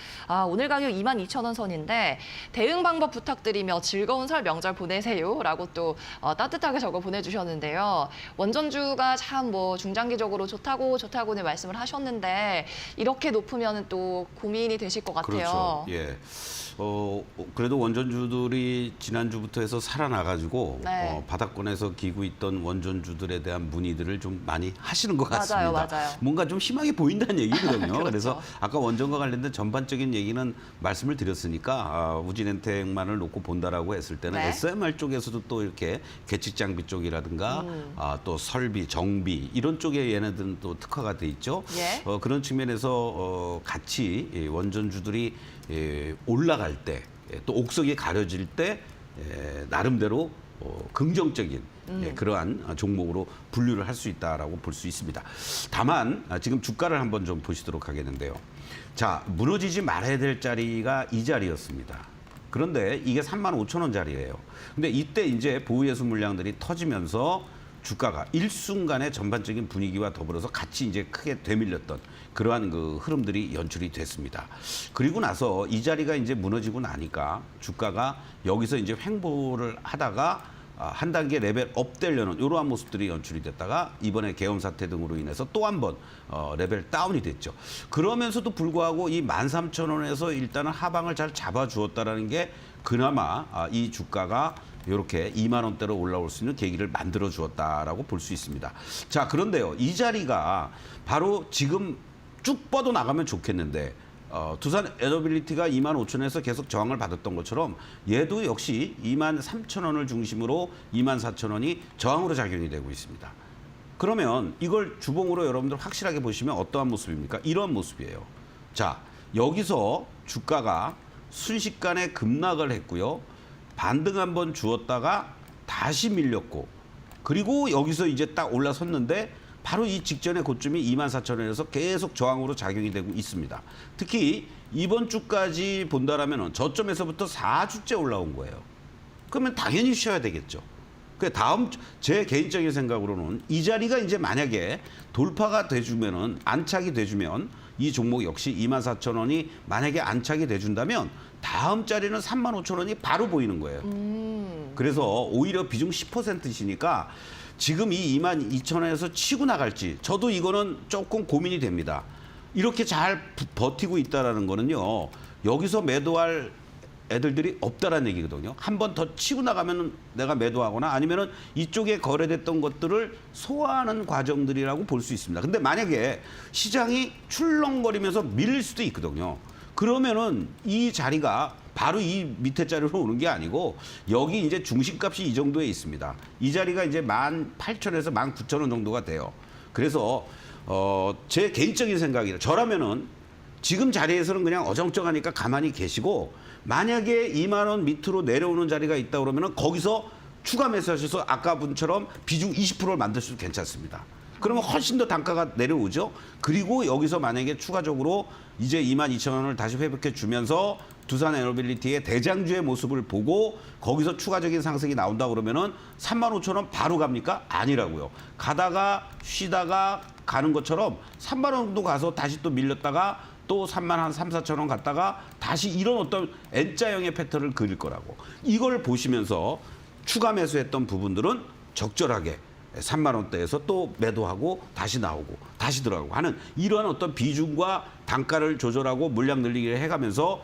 오늘 가격 22,000원 선인데 대응 방법 부탁드리며 즐거운 설 명절 보내세요 라고 또 따뜻하게 적어 보내주셨는데요. 원전주가 참 뭐 중장기적으로 좋다고는 말씀을 하셨는데 이렇게 높으면 또 고민이 되실 것 같아요. 그렇죠. 예. 그래도 원전주들이 지난주부터 해서 살아나가지고 네. 바닥권에서 기고 있던 원전주들에 대한 문의들을 좀 많이 하시는 것 같습니다. 맞아요. 뭔가 좀 희망이 보인다는 얘기거든요. 그렇죠. 그래서 아까 원전과 관련된 전반적인 얘기는 말씀을 드렸으니까 우진엔텍만을 놓고 본다라고 했을 때는 네. SMR 쪽에서도 또 이렇게 계측 장비 쪽이라든가 또 설비, 정비 이런 쪽에 얘네들은 또 특화가 돼 있죠. 예. 그런 측면에서 같이 이 원전주들이 올라갈 때, 또 옥석이 가려질 때 나름대로 긍정적인 그러한 종목으로 분류를 할 수 있다라고 볼 수 있습니다. 다만 지금 주가를 한번 좀 보시도록 하겠는데요. 자, 무너지지 말아야 될 자리가 이 자리였습니다. 그런데 이게 35,000원짜리예요. 근데 이때 이제 보유예수 물량들이 터지면서 주가가 일순간에 전반적인 분위기와 더불어서 같이 이제 크게 되밀렸던 그러한 그 흐름들이 연출이 됐습니다. 그리고 나서 이 자리가 이제 무너지고 나니까 주가가 여기서 이제 횡보를 하다가 한 단계 레벨 업 되려는 이러한 모습들이 연출이 됐다가 이번에 계엄 사태 등으로 인해서 또 한 번 레벨 다운이 됐죠. 그러면서도 불구하고 이 13,000원에서 일단은 하방을 잘 잡아주었다라는 게 그나마 이 주가가 이렇게 2만 원대로 올라올 수 있는 계기를 만들어 주었다라고 볼 수 있습니다. 자, 그런데요. 이 자리가 바로 지금 쭉 뻗어 나가면 좋겠는데 두산 에너빌리티가 25,000원에서 계속 저항을 받았던 것처럼 얘도 역시 23,000원을 중심으로 24,000원이 저항으로 작용이 되고 있습니다. 그러면 이걸 주봉으로 여러분들 확실하게 보시면 어떠한 모습입니까? 이런 모습이에요. 자, 여기서 주가가 순식간에 급락을 했고요. 반등 한번 주었다가 다시 밀렸고 그리고 여기서 이제 딱 올라섰는데 바로 이 직전의 고점이 24,000원에서 계속 저항으로 작용이 되고 있습니다. 특히 이번 주까지 본다라면 저점에서부터 4주째 올라온 거예요. 그러면 당연히 쉬어야 되겠죠. 그 다음 제 개인적인 생각으로는 이 자리가 이제 만약에 돌파가 돼주면은 안착이 돼주면 이 종목 역시 24,000원이 만약에 안착이 돼준다면 다음 자리는 35,000원이 바로 보이는 거예요. 그래서 오히려 비중 10%시니까 지금 이 22,000원에서 치고 나갈지 저도 이거는 조금 고민이 됩니다. 이렇게 잘 버티고 있다라는 거는요. 여기서 매도할 애들들이 없다라는 얘기거든요. 한 번 더 치고 나가면 내가 매도하거나 아니면은 이쪽에 거래됐던 것들을 소화하는 과정들이라고 볼 수 있습니다. 근데 만약에 시장이 출렁거리면서 밀릴 수도 있거든요. 그러면은 이 자리가 바로 이 밑에 자리로 오는 게 아니고 여기 이제 중심값이 이 정도에 있습니다. 이 자리가 이제 18,000원에서 19,000원 정도가 돼요. 그래서 제 개인적인 생각이라 저라면은 지금 자리에서는 그냥 어정쩡하니까 가만히 계시고 만약에 2만 원 밑으로 내려오는 자리가 있다 그러면은 거기서 추가 매수하셔서 아까 분처럼 비중 20%를 만드셔도 괜찮습니다. 그러면 훨씬 더 단가가 내려오죠. 그리고 여기서 만약에 추가적으로 이제 22,000원을 다시 회복해 주면서 두산 에너빌리티의 대장주의 모습을 보고 거기서 추가적인 상승이 나온다 그러면은 35,000원 바로 갑니까? 아니라고요. 가다가 쉬다가 가는 것처럼 3만 원 정도 가서 다시 또 밀렸다가 또 3만 한 3, 4,000원 갔다가 다시 이런 어떤 N자형의 패턴을 그릴 거라고. 이걸 보시면서 추가 매수했던 부분들은 적절하게 3만 원대에서 또 매도하고 다시 나오고 다시 들어가고 하는 이러한 어떤 비중과 단가를 조절하고 물량 늘리기를 해가면서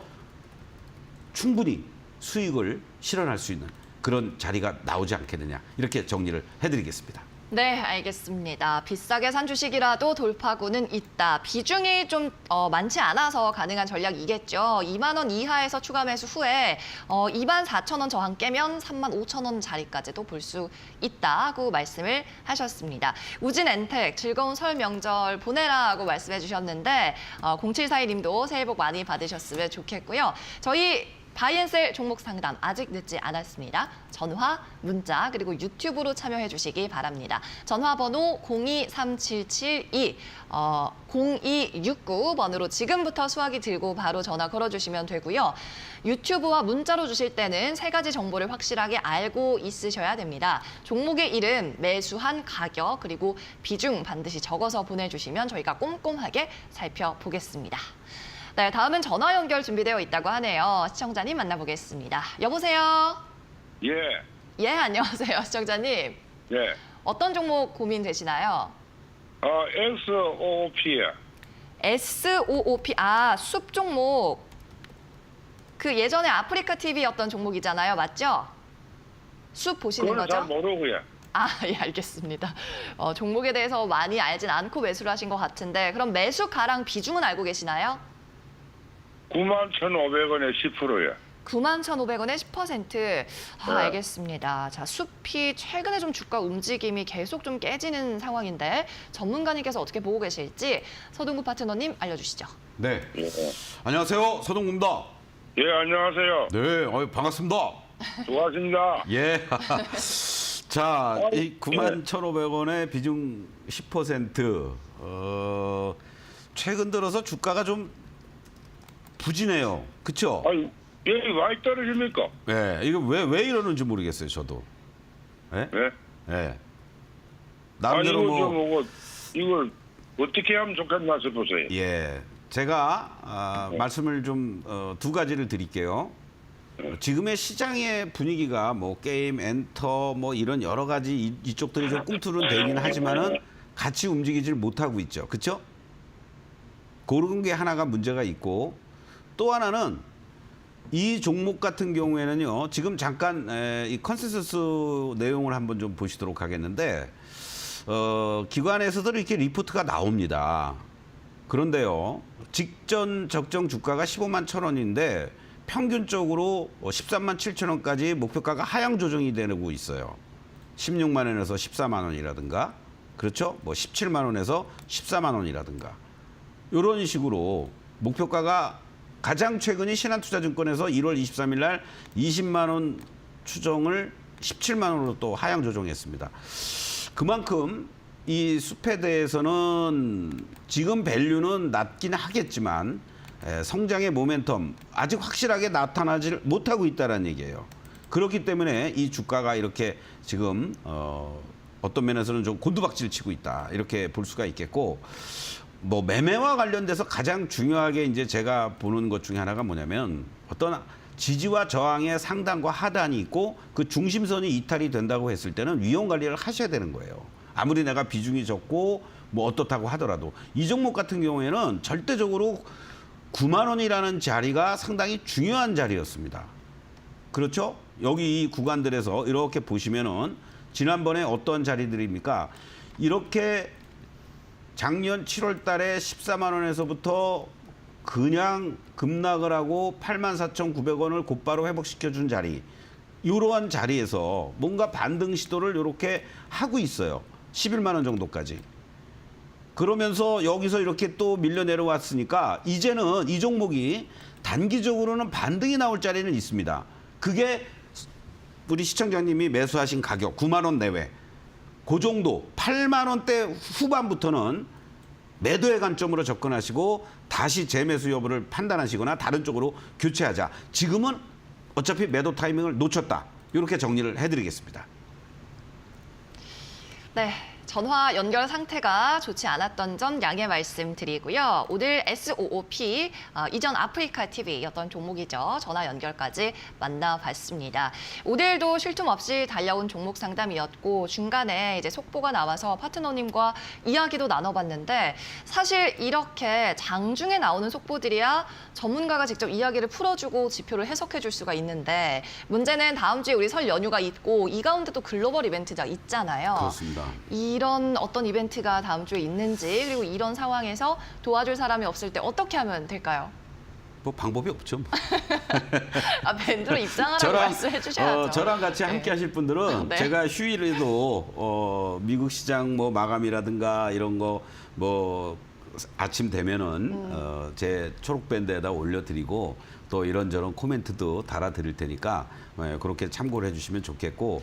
충분히 수익을 실현할 수 있는 그런 자리가 나오지 않겠느냐 이렇게 정리를 해드리겠습니다. 네, 알겠습니다. 비싸게 산 주식이라도 돌파구는 있다. 비중이 좀 많지 않아서 가능한 전략이겠죠. 2만 원 이하에서 추가 매수 후에 24,000원 저항 깨면 35,000원 자리까지도 볼 수 있다고 말씀을 하셨습니다. 우진 엔텍 즐거운 설 명절 보내라고 말씀해 주셨는데 0742님도 새해 복 많이 받으셨으면 좋겠고요. 저희 바이앤셀 종목 상담 아직 늦지 않았습니다. 전화, 문자 그리고 유튜브로 참여해 주시기 바랍니다. 전화번호 023772, 0269번으로 지금부터 수화기 들고 바로 전화 걸어주시면 되고요. 유튜브와 문자로 주실 때는 세 가지 정보를 확실하게 알고 있으셔야 됩니다. 종목의 이름, 매수한 가격 그리고 비중 반드시 적어서 보내주시면 저희가 꼼꼼하게 살펴보겠습니다. 네, 다음은 전화 연결 준비되어 있다고 하네요. 시청자님 만나보겠습니다. 여보세요? 예, 예, 안녕하세요. 시청자님. 예. 어떤 종목 고민되시나요? SOOP야. SOOP, 숲 종목. 그 예전에 아프리카 TV였던 종목이잖아요. 맞죠? 숲 보시는 그건 잘 거죠? 모르고요. 예, 알겠습니다. 종목에 대해서 많이 알진 않고 매수를 하신 것 같은데 그럼 매수 가랑 비중은 알고 계시나요? 91,500원에 10%야. 91,500원에 10%. 네. 알겠습니다. 자, 숲이 최근에 좀 주가 움직임이 계속 좀 깨지는 상황인데 전문가님께서 어떻게 보고 계실지 서동구 파트너님 알려주시죠. 네. 예, 안녕하세요. 서동구입니다. 예 안녕하세요. 네. 반갑습니다. 수고하십니다. 예. 자, 이 91,500원의 비중 10%. 최근 들어서 주가가 좀 부진해요. 그렇죠? 아니, 예, 많이 떨어집니까? 네. 이거 왜 이러는지 모르겠어요, 저도. 예? 예? 네. 아니, 나름대로 이거 이걸 어떻게 하면 좋겠나 싶어서요. 예. 제가 말씀을 좀 두 가지를 드릴게요. 지금의 시장의 분위기가 뭐 게임, 엔터 뭐 이런 여러 가지 이쪽들이 좀 꿈틀은 되긴 하지만은 같이 움직이질 못하고 있죠. 그렇죠? 그런 게 하나가 문제가 있고 또 하나는 이 종목 같은 경우에는요. 지금 잠깐 이 컨센서스 내용을 한번 좀 보시도록 하겠는데 기관에서도 이렇게 리포트가 나옵니다. 그런데요. 직전 적정 주가가 15만 1,000원인데 평균적으로 13만 7,000원까지 목표가가 하향 조정이 되고 있어요. 16만 원에서 14만 원이라든가 그렇죠? 뭐 17만 원에서 14만 원이라든가 이런 식으로 목표가가 가장 최근이 신한투자증권에서 1월 23일 날 20만 원 추정을 17만 원으로 또 하향 조정했습니다. 그만큼 이 숲에 대해서는 지금 밸류는 낮긴 하겠지만 성장의 모멘텀 아직 확실하게 나타나지 못하고 있다는 얘기예요. 그렇기 때문에 이 주가가 이렇게 지금 어떤 면에서는 좀 곤두박질 치고 있다. 이렇게 볼 수가 있겠고, 뭐 매매와 관련돼서 가장 중요하게 이제 제가 보는 것 중에 하나가 뭐냐면 어떤 지지와 저항의 상단과 하단이 있고 그 중심선이 이탈이 된다고 했을 때는 위험 관리를 하셔야 되는 거예요. 아무리 내가 비중이 적고 뭐 어떻다고 하더라도 이 종목 같은 경우에는 절대적으로 9만 원이라는 자리가 상당히 중요한 자리였습니다. 그렇죠? 여기 이 구간들에서 이렇게 보시면은 지난번에 어떤 자리들입니까? 이렇게 작년 7월 달에 14만 원에서부터 그냥 급락을 하고 84,900원을 곧바로 회복시켜준 자리. 이러한 자리에서 뭔가 반등 시도를 이렇게 하고 있어요. 11만 원 정도까지. 그러면서 여기서 이렇게 또 밀려 내려왔으니까 이제는 이 종목이 단기적으로는 반등이 나올 자리는 있습니다. 그게 우리 시청자님이 매수하신 가격 9만 원 내외. 그 정도 8만 원대 후반부터는 매도의 관점으로 접근하시고 다시 재매수 여부를 판단하시거나 다른 쪽으로 교체하자. 지금은 어차피 매도 타이밍을 놓쳤다. 이렇게 정리를 해드리겠습니다. 네. 전화 연결 상태가 좋지 않았던 점 양해 말씀드리고요. 오늘 SOOP 이전 아프리카 TV였던 종목이죠. 전화 연결까지 만나봤습니다. 오늘도 쉴 틈 없이 달려온 종목 상담이었고 중간에 이제 속보가 나와서 파트너님과 이야기도 나눠봤는데 사실 이렇게 장중에 나오는 속보들이야 전문가가 직접 이야기를 풀어주고 지표를 해석해줄 수가 있는데 문제는 다음 주에 우리 설 연휴가 있고 이 가운데 또 글로벌 이벤트가 있잖아요. 그렇습니다. 이런 어떤 이벤트가 다음 주에 있는지 그리고 이런 상황에서 도와줄 사람이 없을 때 어떻게 하면 될까요? 뭐 방법이 없죠. 밴드로 입장하라고 말씀해 주셔야죠. 저랑 같이 네. 함께 하실 분들은 네. 제가 휴일에도 미국 시장 뭐 마감이라든가 이런 거 뭐 아침 되면은 제 초록 밴드에다 올려드리고 또 이런저런 코멘트도 달아드릴 테니까 그렇게 참고를 해주시면 좋겠고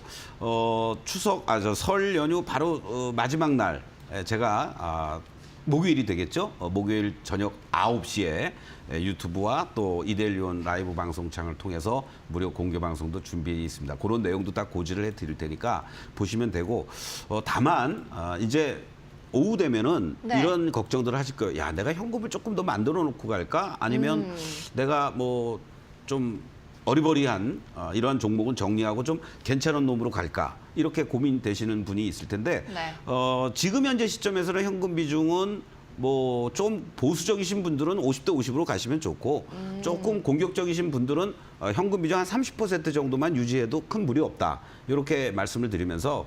설 연휴 바로 마지막 날 제가 목요일이 되겠죠. 목요일 저녁 9시에 유튜브와 또 이데일리온 라이브 방송창을 통해서 무료 공개 방송도 준비해 있습니다. 그런 내용도 다 고지를 해드릴 테니까 보시면 되고 다만 이제 오후 되면은 네. 이런 걱정들을 하실 거예요. 야, 내가 현금을 조금 더 만들어 놓고 갈까? 아니면 내가 뭐 좀 어리버리한 이러한 종목은 정리하고 좀 괜찮은 놈으로 갈까? 이렇게 고민되시는 분이 있을 텐데 네. 지금 현재 시점에서는 현금 비중은 뭐 좀 보수적이신 분들은 50대 50으로 가시면 좋고 조금 공격적이신 분들은 현금 비중 한 30% 정도만 유지해도 큰 무리 없다. 이렇게 말씀을 드리면서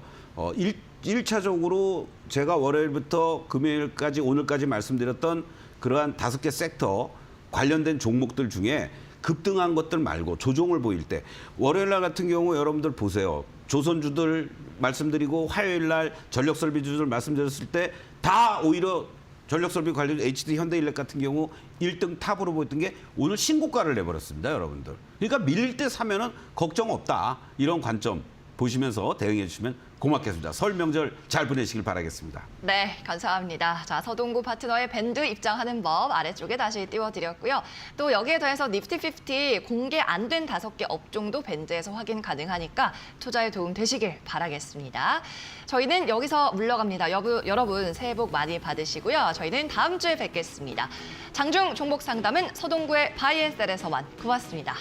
1차적으로 제가 월요일부터 금요일까지 오늘까지 말씀드렸던 그러한 5개 섹터 관련된 종목들 중에 급등한 것들 말고 조정을 보일 때 월요일 날 같은 경우 여러분들 보세요. 조선주들 말씀드리고 화요일 날 전력설비주들 말씀드렸을 때 다 오히려 전력설비 관련 HD 현대일렉 같은 경우 1등 탑으로 보였던 게 오늘 신고가를 내버렸습니다, 여러분들. 그러니까 밀릴 때 사면은 걱정 없다. 이런 관점 보시면서 대응해 주시면 고맙겠습니다. 설 명절 잘 보내시길 바라겠습니다. 네, 감사합니다. 자, 서동구 파트너의 밴드 입장하는 법 아래쪽에 다시 띄워드렸고요. 또 여기에 더해서 니프티 50 공개 안 된 5개 업종도 밴드에서 확인 가능하니까 투자에 도움 되시길 바라겠습니다. 저희는 여기서 물러갑니다. 여러분 새해 복 많이 받으시고요. 저희는 다음 주에 뵙겠습니다. 장중 종목 상담은 서동구의 바이앤셀에서만 고맙습니다.